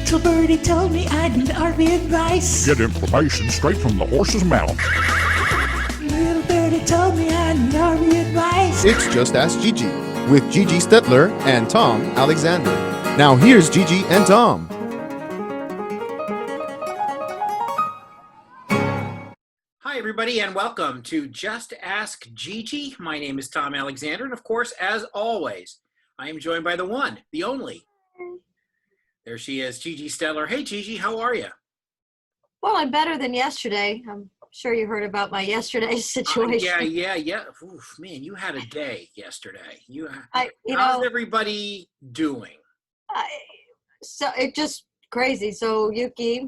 Little birdie told me I need RV advice. Get information straight from the horse's mouth. Little birdie told me I need RV advice. It's Just Ask Gigi with Gigi Stetler and Tom Alexander. Now here's Gigi and Tom. Hi, everybody, and welcome to Just Ask Gigi. My name is Tom Alexander, and of course, as always, I am joined by the one, the only. There she is, Gigi Stetler. Hey, Gigi, how are you? Well, I'm better than yesterday. I'm sure you heard about my yesterday's situation. Yeah. Oof, man, you had a day yesterday. How's How's everybody doing? So it just crazy. So Yuki,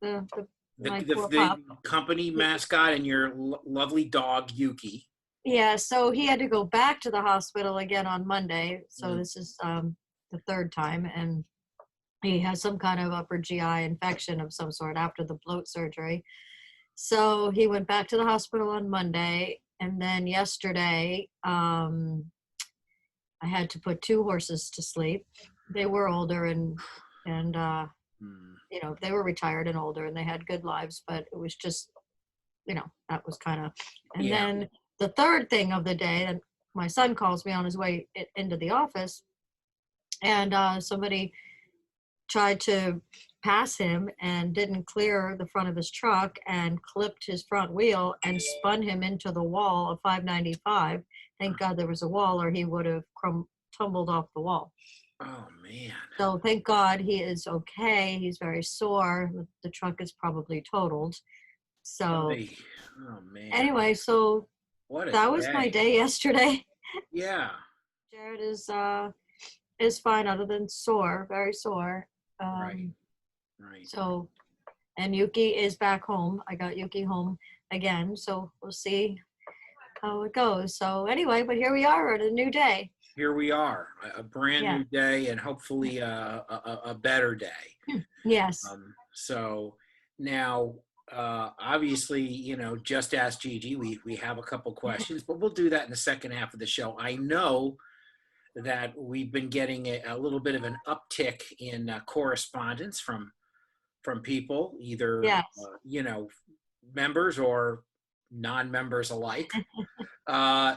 my poor The pup. company mascot and your lovely dog, Yuki. Yeah, so he had to go back to the hospital again on Monday. So this is the third time, and he has some kind of upper GI infection of some sort after the bloat surgery. So he went back to the hospital on Monday, and then yesterday I had to put two horses to sleep. They were older and you know, they were retired and older, and they had good lives, but it was just, you know, that was kind of. And then the third thing of the day, and my son calls me on his way into the office, and somebody tried to pass him and didn't clear the front of his truck and clipped his front wheel and spun him into the wall of 595. Thank God there was a wall, or he would have tumbled off the wall. Oh, man. So thank God he is okay. He's very sore. The truck is probably totaled. So Oh, man. anyway, so that was my day yesterday. Yeah. Jared is fine, other than sore, very sore. Right. So, and Yuki is back home. I got Yuki home again, so we'll see how it goes. So anyway, but here we are at a new day. Here we are, a brand new day, and hopefully a better day. Yes. So now, obviously, you know, Just Ask Gigi, we have a couple questions, but we'll do that in the second half of the show. I know that we've been getting a little bit of an uptick in correspondence from people, either you know, members or non-members alike.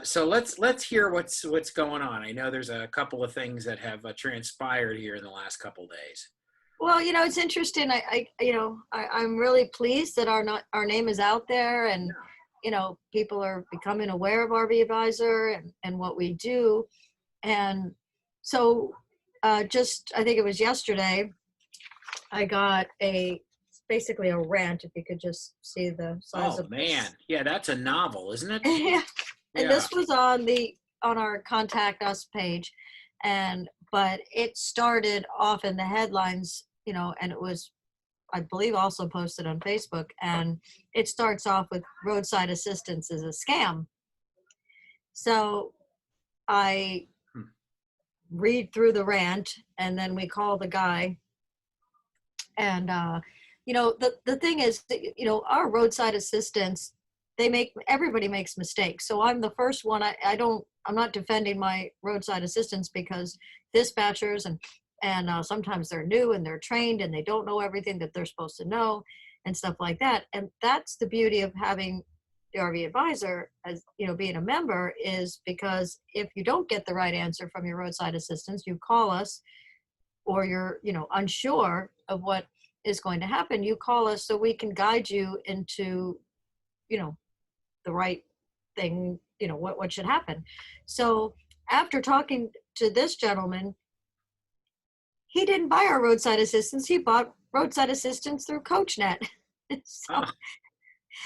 So let's hear what's going on. I know there's a couple of things that have transpired here in the last couple of days. Well, you know, it's interesting. I'm really pleased that our name is out there, and you know, people are becoming aware of RV Advisor and what we do. And so I think it was yesterday, I got basically a rant, if you could just see the size of man. this. Yeah, that's a novel, isn't it? Yeah. And this was on our Contact Us page. But it started off in the headlines, you know, and it was, I believe, also posted on Facebook. And it starts off with roadside assistance is a scam. So I read through the rant, and then we call the guy. And, you know, the thing is, that, you know, our roadside assistants, everybody makes mistakes. So I'm the first one. I'm not defending my roadside assistants, because dispatchers and sometimes they're new and they're trained and they don't know everything that they're supposed to know and stuff like that. And that's the beauty of having the RV Advisor, as you know, being a member, is because if you don't get the right answer from your roadside assistants, you call us, or you're, you know, unsure of what is going to happen, you call us so we can guide you into, you know, the right thing, you know, what should happen. So after talking to this gentleman, he didn't buy our roadside assistance. He bought roadside assistance through CoachNet. So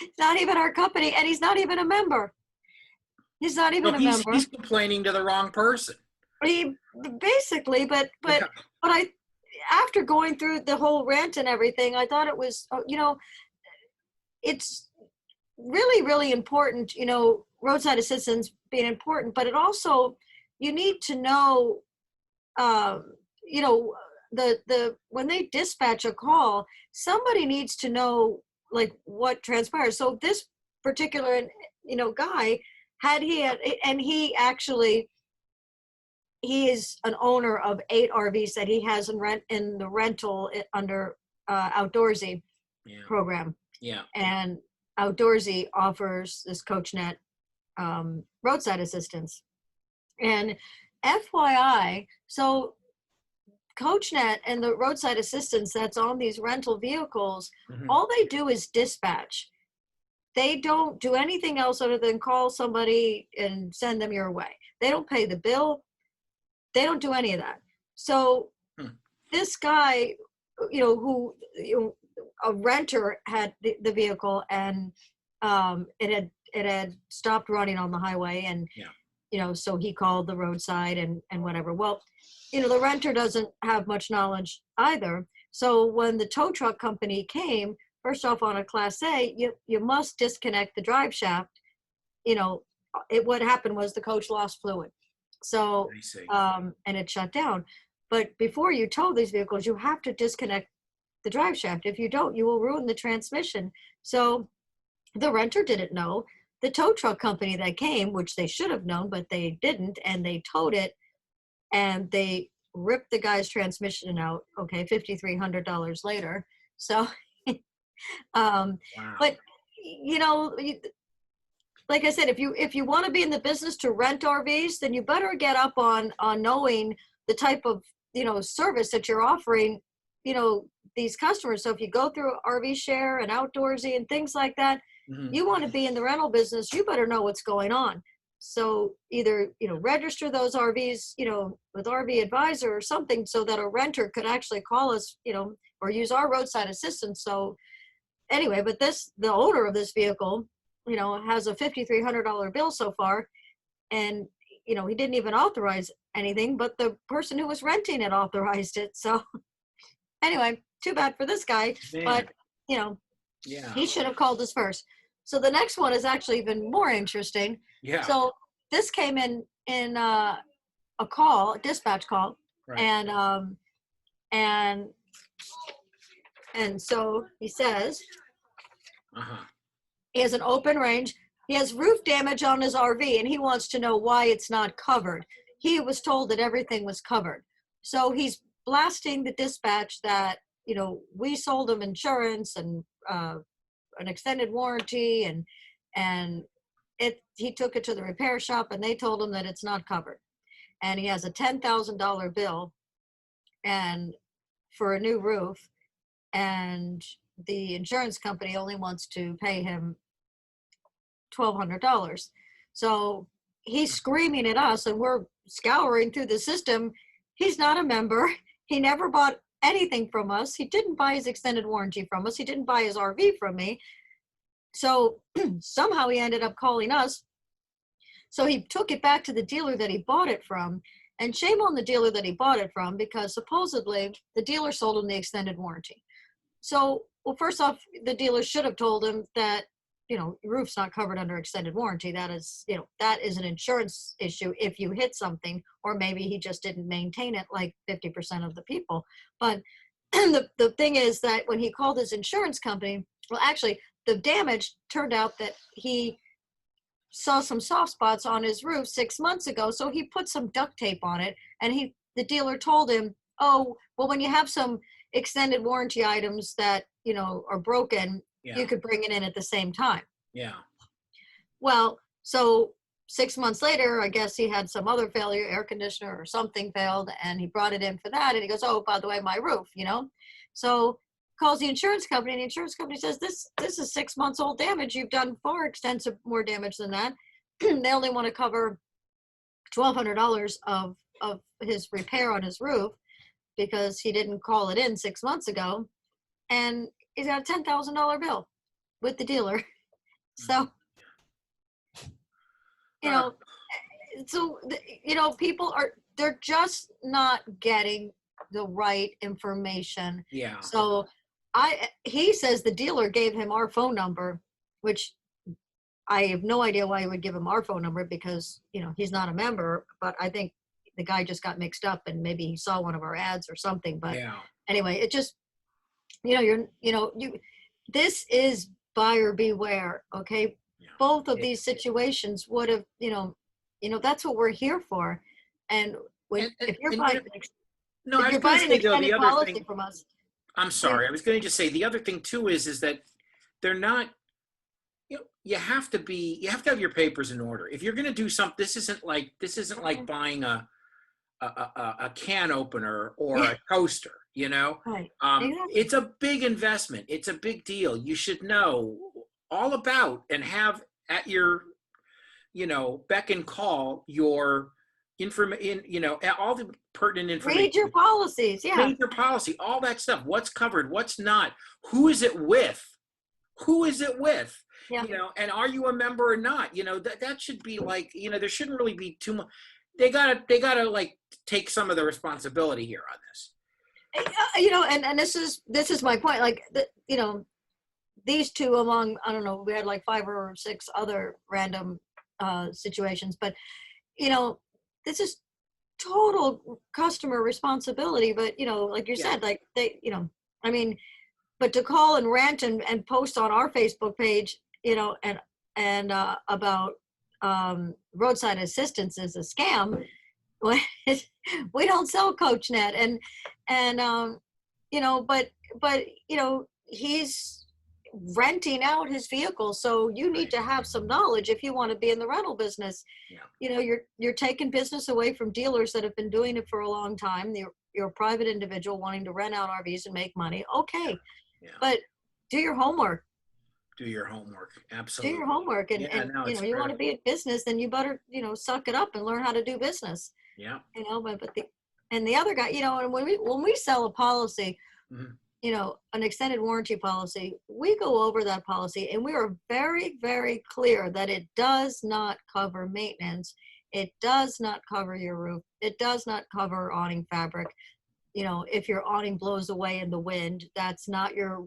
it's not even our company, and he's not even a member. He's not even a member. He's complaining to the wrong person. He basically, but after going through the whole rant and everything, I thought it was, you know, it's really, really important, you know, roadside assistance being important, but it also, you need to know, you know, when they dispatch a call, somebody needs to know, like, what transpires. So this particular, you know, guy and he actually he is an owner of 8 RVs that he has in the rental under Outdoorsy Yeah. program. Yeah. And Outdoorsy offers this CoachNet roadside assistance. And FYI, so CoachNet and the roadside assistance that's on these rental vehicles, Mhm. all they do is dispatch. They don't do anything else other than call somebody and send them your way. They don't pay the bill. They don't do any of that. So this guy, who a renter had the vehicle, and it had stopped running on the highway, and so he called the roadside and whatever. Well, the renter doesn't have much knowledge either. So when the tow truck company came, first off, on a Class A, you must disconnect the drive shaft. What happened was the coach lost fluid. So, I see. and it shut down. But before you tow these vehicles, you have to disconnect the drive shaft. If you don't, you will ruin the transmission. So the renter didn't know. The tow truck company that came, which they should have known, but they didn't, and they towed it, and they ripped the guy's transmission out. Okay, $5,300 later. So, Wow. but like I said, if you want to be in the business to rent RVs, then you better get up on knowing the type of service that you're offering these customers. So if you go through RV Share and Outdoorsy and things like that, you want to be in the rental business, you better know what's going on. So either register those RVs with RV Advisor or something, so that a renter could actually call us or use our roadside assistance. So anyway, but the owner of this vehicle has a $5,300 bill so far, and he didn't even authorize anything, but the person who was renting it authorized it. So anyway, too bad for this guy. Man. But Yeah. he should have called us first. So the next one is actually even more interesting. Yeah. So this came in a dispatch call, Right. and so he says Uh-huh. he has an open range. He has roof damage on his RV, and he wants to know why it's not covered. He was told that everything was covered. So he's blasting the dispatch that, we sold him insurance and an extended warranty, and he took it to the repair shop, and they told him that it's not covered. And he has a $10,000 bill and for a new roof, and the insurance company only wants to pay him $1,200. So he's screaming at us, and we're scouring through the system. He's not a member. He never bought anything from us. He didn't buy his extended warranty from us. He didn't buy his RV from me. So somehow he ended up calling us. So he took it back to the dealer that he bought it from. And shame on the dealer that he bought it from, because supposedly the dealer sold him the extended warranty. So, well, first off, the dealer should have told him that, roof's not covered under extended warranty. That is an insurance issue if you hit something, or maybe he just didn't maintain it like 50% of the people. But the thing is that when he called his insurance company, well, actually, the damage turned out that he saw some soft spots on his roof 6 months ago. So he put some duct tape on it, and the dealer told him, oh, well, when you have some extended warranty items that, are broken, you could bring it in at the same time. Yeah. Well, so 6 months later, I guess he had some other failure, air conditioner or something failed, and he brought it in for that. And he goes, oh, by the way, my roof, So calls the insurance company, and the insurance company says, this is 6 months old damage. You've done far extensive more damage than that. They only want to cover $1,200 of his repair on his roof, because he didn't call it in 6 months ago. And he's got a $10,000 bill with the dealer. So, people they're just not getting the right information. Yeah. So he says the dealer gave him our phone number, which I have no idea why he would give him our phone number, because, he's not a member, but I think the guy just got mixed up, and maybe he saw one of our ads or something. But anyway, it just, this is buyer beware. Okay. Yeah. Both of these situations would have, that's what we're here for. And if you're and, buying, no, I if was you're going to buying an say though, the extended other policy thing, from us, I'm sorry, I was going to just say the other thing too is that they're not, you have to have your papers in order. If you're going to do something, this isn't like buying a can opener or a toaster, right, exactly. it's a big investment. It's a big deal. You should know all about and have at your, beck and call your information, all the pertinent information. Read your policies. Yeah. Major policy, all that stuff. What's covered, what's not, who is it with? Who is it with? Yeah. And are you a member or not? That should be like, there shouldn't really be too much. They gotta like take some of the responsibility here on this. And this is my point. Like, these two among, I don't know, we had like 5 or 6 other random situations, but this is total customer responsibility. But like you said, like they, I mean, but to call and rant and post on our Facebook page, and about roadside assistance is a scam. We don't sell CoachNet, but he's renting out his vehicle, so you need to have some knowledge if you want to be in the rental business. You're taking business away from dealers that have been doing it for a long time. You're a private individual wanting to rent out RVs and make money. Okay, but do your homework. Do your homework. Absolutely. Do your homework, and you want to be in business, then you better suck it up and learn how to do business. Yeah. But the other guy, and when we sell a policy, an extended warranty policy, we go over that policy and we are very, very clear that it does not cover maintenance. It does not cover your roof. It does not cover awning fabric. If your awning blows away in the wind, that's not your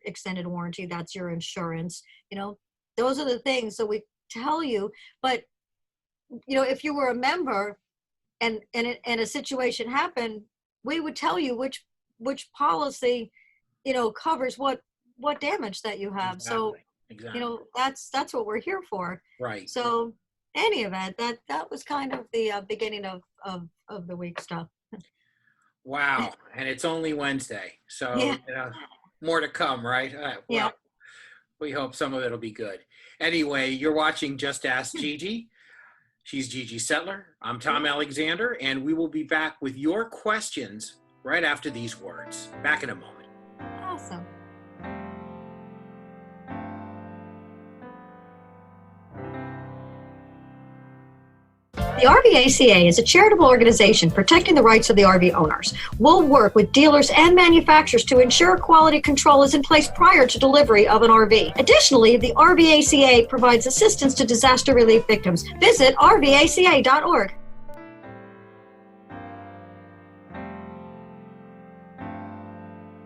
extended warranty. That's your insurance. Those are the things. So we tell you, but if you were a member and a situation happened, we would tell you which policy, covers what damage that you have. Exactly. So, that's what we're here for. Right. So any event, that was kind of the beginning of the week stuff. Wow. And it's only Wednesday. So, Yeah. More to come, right? Yeah. We hope some of it'll be good. Anyway, you're watching Just Ask Gigi. She's Gigi Settler. I'm Tom Alexander, and we will be back with your questions right after these words. Back in a moment. Awesome. The RVACA is a charitable organization protecting the rights of the RV owners. We'll work with dealers and manufacturers to ensure quality control is in place prior to delivery of an RV. Additionally, the RVACA provides assistance to disaster relief victims. Visit rvaca.org.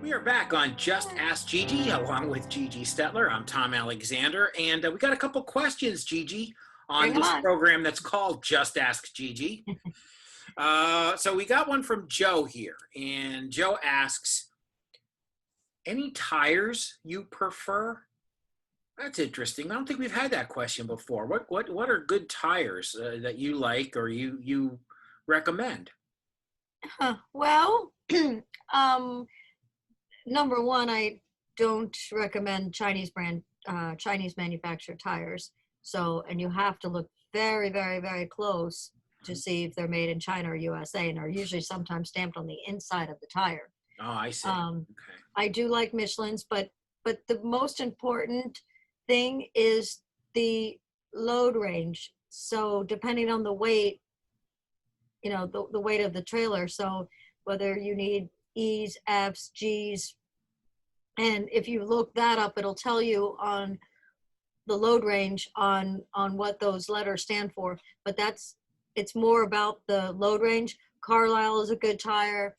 We are back on Just Ask Gigi along with Gigi Stetler. I'm Tom Alexander, and we got a couple questions, Gigi, on this program that's called Just Ask Gigi. So we got one from Joe here, and Joe asks, any tires you prefer? That's interesting. I don't think we've had that question before. What are good tires that you like or you recommend? Well, number one, I don't recommend Chinese manufactured tires. So, and you have to look very, very, very close to see if they're made in China or USA, and are usually sometimes stamped on the inside of the tire. Oh, I see. Okay. I do like Michelin's, but the most important thing is the load range. So depending on the weight, the weight of the trailer. So whether you need E's, F's, G's, and if you look that up, it'll tell you on the load range on what those letters stand for. But it's more about the load range. Carlisle is a good tire.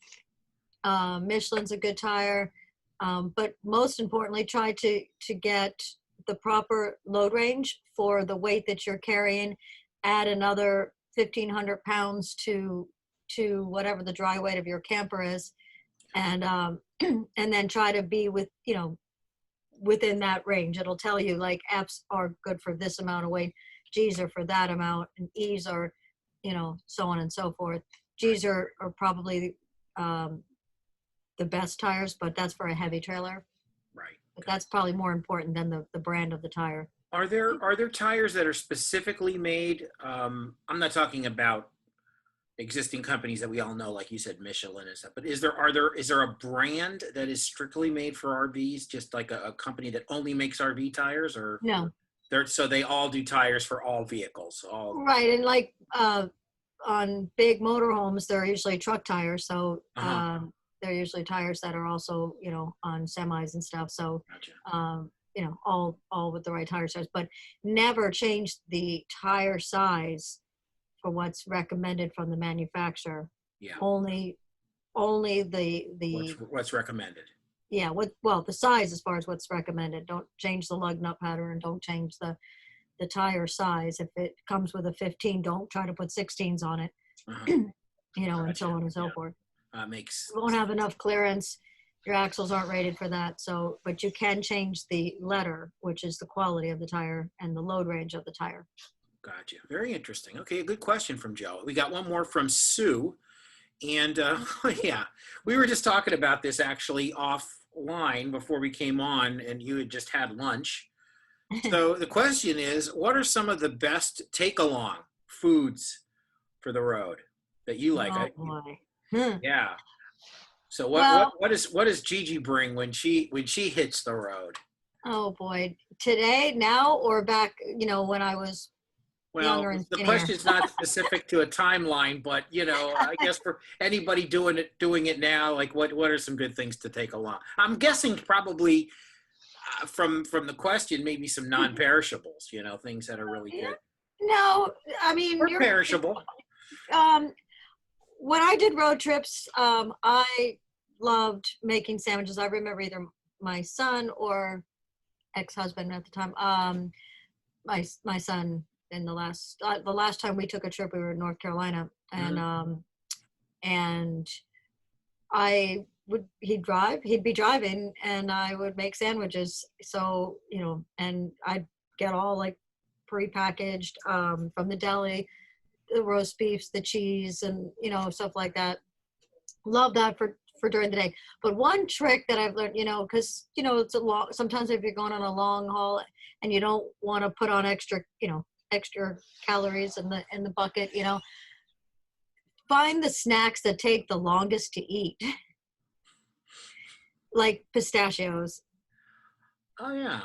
Michelin's a good tire. But most importantly, try to get the proper load range for the weight that you're carrying. Add another 1,500 pounds to whatever the dry weight of your camper is, and then try to be within that range. It'll tell you like F's are good for this amount of weight, G's are for that amount, and E's are, so on and so forth. G's are probably the best tires, but that's for a heavy trailer. Right. But that's probably more important than the brand of the tire. Are there tires that are specifically made? I'm not talking about existing companies that we all know, like you said, Michelin and stuff. But is there a brand that is strictly made for RVs, just like a company that only makes RV tires, or No. so they all do tires for all vehicles? All Right, and like on big motorhomes, they're usually truck tires, so they're usually tires that are also, you know, on semis and stuff. So, Gotcha. you know, all with the right tire size, but never change the tire size for what's recommended from the manufacturer. Yeah. Only the What's recommended? yeah, the size as far as what's recommended. Don't change the lug nut pattern. Don't change the tire size. If it comes with a 15, don't try to put 16s on it. You know, and so on and so forth. Makes You won't have enough clearance. Your axles aren't rated for that. So, but you can change the letter, which is the quality of the tire and the load range of the tire. Gotcha. Very interesting. Okay, a good question from Joe. We got one more from Sue. And yeah, we were just talking about this actually offline before we came on, and you had just had lunch. So the question is, what are some of the best take-along foods for the road that you like? Oh boy. Yeah. So Well, what does Gigi bring when she hits the road? oh boy. Today, now, or back, you know, when I was younger Well, and the skinnier? question's not specific to a timeline, but you know, I guess for anybody doing it now, like what are some good things to take along? I'm guessing probably from the question, maybe some non-perishables, you know, things that are really good. No, I mean, Or perishable. When I did road trips, I loved making sandwiches. I remember either my son or ex-husband at the time, my son, in the last time we took a trip, we were in North Carolina, and he'd be driving, and I would make sandwiches. So, you know, and I'd get all like prepackaged from the deli, the roast beefs, the cheese, and, you know, stuff like that. Love that for during the day. But one trick that I've learned, you know, because, you know, sometimes if you're going on a long haul and you don't want to put on extra calories in the bucket, you know, find the snacks that take the longest to eat. Like pistachios. Oh yeah.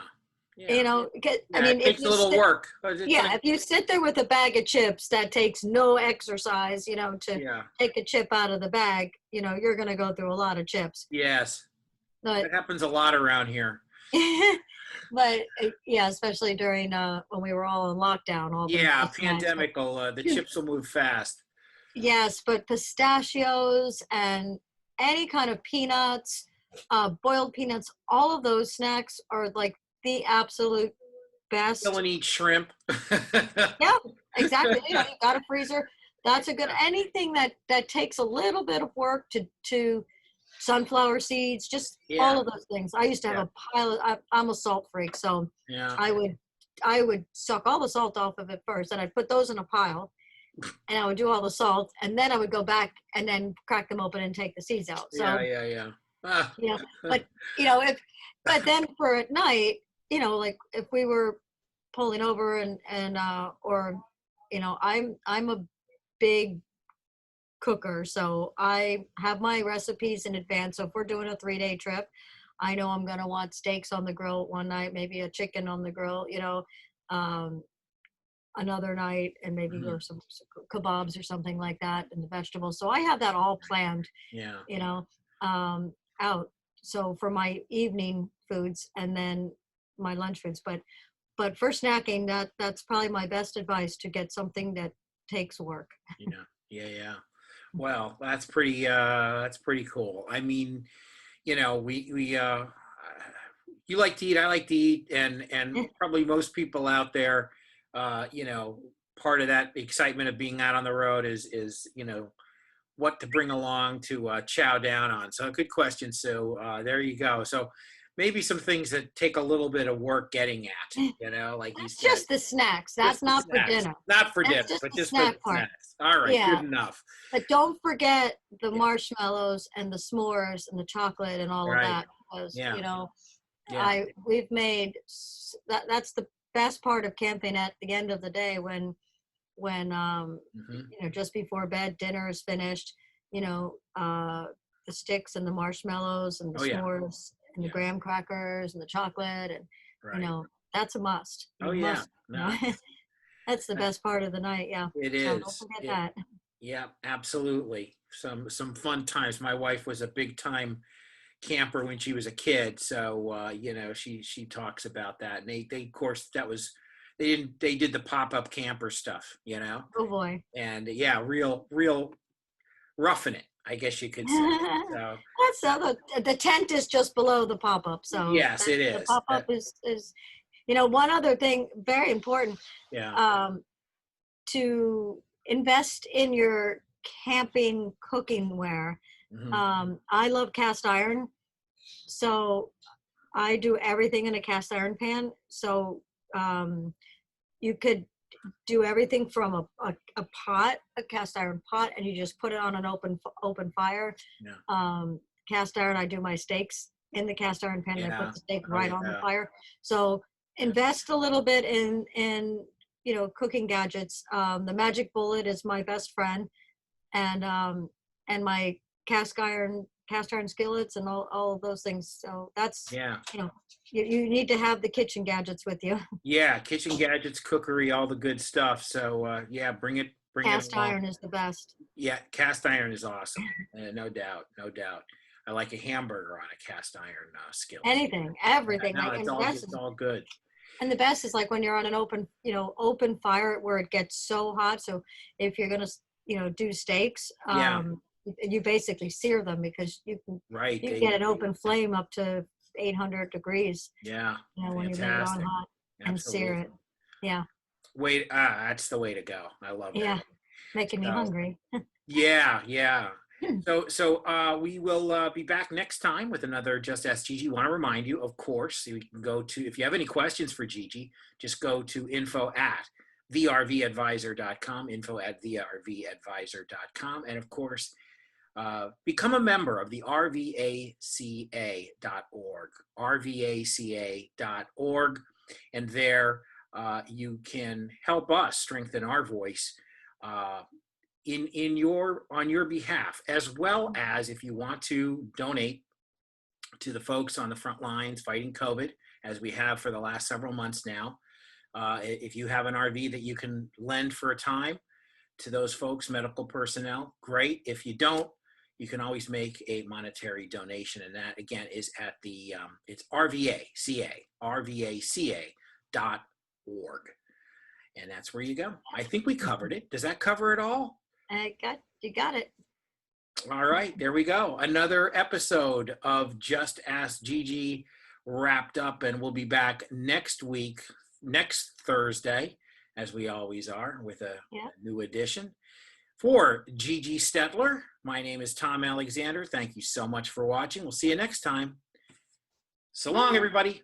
You know, I mean, it takes a little work. If you sit there with a bag of chips, that takes no exercise, you know, to take a chip out of the bag, you know, you're going to go through a lot of chips. Yes. But, that happens a lot around here. But yeah, especially during when we were all in lockdown. Pandemical, the chips will move fast. Yes, but pistachios and any kind of peanuts, boiled peanuts, all of those snacks are like the absolute best. Still eat shrimp. Yeah, exactly. You know, you got a freezer. That's a good, anything that takes a little bit of work to sunflower seeds, just all of those things. I used to have a pile of, I'm a salt freak, so I would suck all the salt off of it first, and I'd put those in a pile, and I would do all the salt, and then I would go back and then crack them open and take the seeds out. So yeah. Yeah, but you know, but then for at night, you know, like if we were pulling over and or, you know, I'm a big cooker, so I have my recipes in advance. So if we're doing a 3-day trip, I know I'm gonna want steaks on the grill one night, maybe a chicken on the grill, you know, another night, and maybe or some kebabs or something like that, and the vegetables. So I have that all planned. You know, out. So for my evening foods and then my lunch foods, but for snacking, that's probably my best advice, to get something that takes work. Yeah. Well, that's pretty cool. I mean, you know, we you like to eat, I like to eat, and probably most people out there, you know, part of that excitement of being out on the road is you know, what to bring along to chow down on. So good question, Sue. There you go. So maybe some things that take a little bit of work getting at, like you That's said. just the snacks. That's Just the not for snacks. dinner. Not for That's dinner, just but the just for the snack part. snacks. All right, Yeah. good enough. But don't forget the marshmallows and the s'mores and the chocolate and all of Right. that, because Yeah. yeah. We've made that's the best part of camping at the end of the day when Mhm. just before bed, dinner is finished, the sticks and the marshmallows and the Oh, yeah. s'mores and the Yeah. graham crackers and the chocolate and Right. that's a must. Oh, You yeah. must, No, that's the best part of the night. Yeah. it So don't is. forget that. Yeah, absolutely. Some fun times. My wife was a big time camper when she was a kid, so she talks about that. And they of course they did the pop-up camper stuff, Oh boy. and yeah, real roughing it, I guess you could say. So The tent is just below the pop-up. So yes, it the is. pop-up is one other thing very important, Yeah. to invest in your camping cooking ware. Mhm. I love cast iron, so I do everything in a cast iron pan. So you could do everything from a pot, a cast iron pot, and you just put it on an open fire. Yeah. Cast iron, I do my steaks in the cast iron pan, and I Yeah. put the steak Oh, right on the yeah. fire. So invest a little bit in cooking gadgets. The magic bullet is my best friend, and my cast iron skillets and all of those things. So that's Yeah. you need to have the kitchen gadgets with you. Yeah, kitchen gadgets, cookery, all the good stuff. So yeah, bring it Cast along. iron is the best. Yeah, cast iron is awesome. No doubt, no doubt. I like a hamburger on a cast iron skillet. Anything, everything. No, Like, it's all good. and the best is like when you're on an open fire where it gets so hot. So if you're gonna do steaks, Yeah. you basically sear them because you Right. can get an open flame up to 800 degrees. Yeah. When you leave it on Fantastic. hot and sear Absolutely. it. Yeah, That's the way to go. I love that. yeah, making me So, hungry. yeah. So we will be back next time with another Just Ask Gigi. Want to remind you, of course, you can go to, if you have any questions for Gigi, just go to info@vrvadvisor.com, info@vrvadvisor.com, and of course, become a member of the rvaca.org, rvaca.org, and there you can help us strengthen our voice on your behalf, as well as if you want to donate to the folks on the front lines fighting COVID, as we have for the last several months now. If you have an RV that you can lend for a time to those folks, medical personnel, great. If you don't, you can always make a monetary donation, and that again is at the it's rvaca.org, and that's where you go. I think we covered it. Does that cover it all? You got it. All right, there we go. Another episode of Just Ask Gigi wrapped up, and we'll be back next week, next Thursday, as we always are, with a new edition. For Gigi Stetler, my name is Tom Alexander. Thank you so much for watching. We'll see you next time. So long, everybody.